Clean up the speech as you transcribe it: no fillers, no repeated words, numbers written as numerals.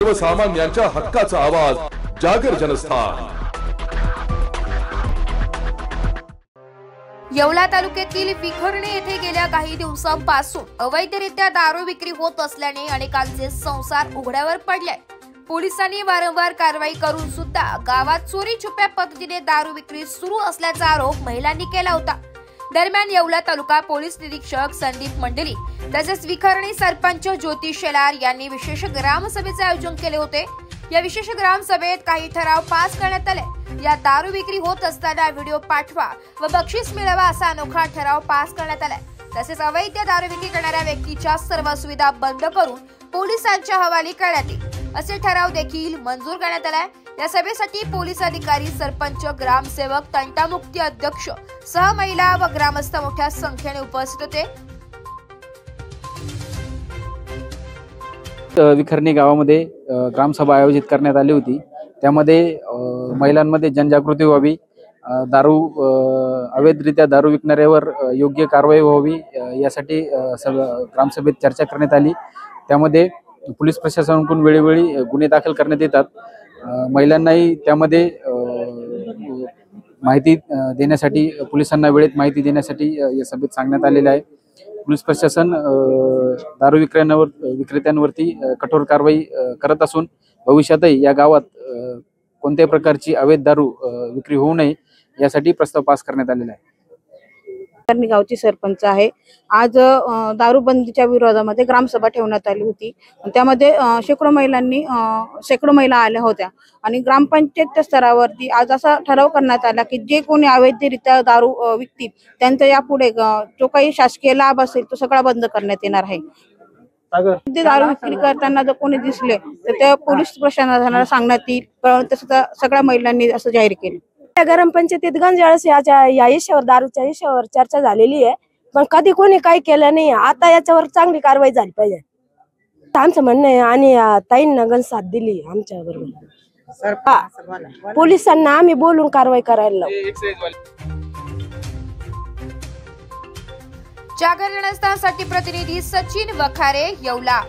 सर्वसामान्यांच्या हक्काचा आवाज जागर जनस्थान। येवला तालुक्यातील विखर्णी येथे गेल्या काही दिवसांपासून अवैधरित्या दारू विक्री होत असल्याने अनेकांचे संसार उघड्यावर पडले। पोलिसांनी वारंवार कारवाई करून सुद्धा गावात चोरी छुप्या पद्धतीने दारू विक्री सुरू असल्याचा आरोप महिलांनी केला होता। दरम्यान येवला तालुका पोलीस निरीक्षक संदीप मंडली तसेच विखर्णी सरपंच ज्योती शेलार यांनी विशेष ग्रामसभेचे आयोजन केले होते। या विशेष ग्रामसभेत काही ठराव पास करण्यात आले। या दारू विक्री होत असताना व्हिडिओ पाठवा व बक्षीस मिळवा असा अनोखा ठराव पास करण्यात आला। तसेच अवैध दारू विक्री करणाऱ्या व्यक्तीच्या सर्व सुविधा बंद करून पोलिसांच्या हवाली करण्यात येईल असे ठराव देखील मंजूर करण्यात आलाय। या सभेसाठी पोलीस अधिकारी, सरपंच, ग्रामसेवक, तंटामुक्ती अध्यक्ष सह महिला व ग्रामस्थ मोठ्या संख्येने उपस्थित होते। विखर्णी गावामध्ये ग्रामसभा आयोजित करण्यात आली होती। त्यामध्ये महिलांमध्ये जनजागृती व्हावी, दारू अवैधरित्या दारू विकणाऱ्यावर योग्य कारवाई व्हावी यासाठी ग्रामसभेत चर्चा करण्यात आली। त्यामध्ये पोलीस प्रशासनाकडून वेळोवेळी गुन्हे दाखल करण्यात येतात। महिलांनाही त्यामध्ये माहिती देण्यासाठी, पोलिसांना वेळेत माहिती देण्यासाठी या सभेत सांगण्यात आलेले आहे। पोलीस प्रशासन दारू विक्रेत्यांवरती कठोर कारवाई करत असून भविष्यातही या गावात कोणत्याही प्रकारची अवैध दारू विक्री होऊ नये यासाठी प्रस्ताव पास करण्यात आलेला आहे। विखर्णी गावची सरपंच आहे। आज दारूबंदीच्या विरोधामध्ये ग्रामसभा ठेवण्यात आली होती। त्यामध्ये शेकडो महिला आल्या होत्या आणि ग्रामपंचायत स्तरावरती आज असा ठराव करण्यात आला की जे कोणी अवैधरित्या दारू विकतील त्यांचा यापुढे जो काही शासकीय लाभ असेल तो सगळा बंद करण्यात येणार आहे। ते दारू विक्री करताना जर कोणी दिसले तर त्या पोलीस प्रशासनाला सांगण्यात येईल, तसं सगळ्या महिलांनी असं जाहीर केलं। ग्रामपंचायतीत गंज वेळेस या विषयावर, दारूच्या विषयावर चर्चा झालेली आहे, पण कधी कोणी काही केलं नाही। आता याच्यावर चांगली कारवाई झाली पाहिजे आमचं म्हणणं आहे आणि ताईंना गंज साथ दिली आमच्या बरोबर। पोलिसांना आम्ही बोलून कारवाई करायला लावू। जागर जनस्थानसाठी प्रतिनिधी सचिन वखारे, येवला।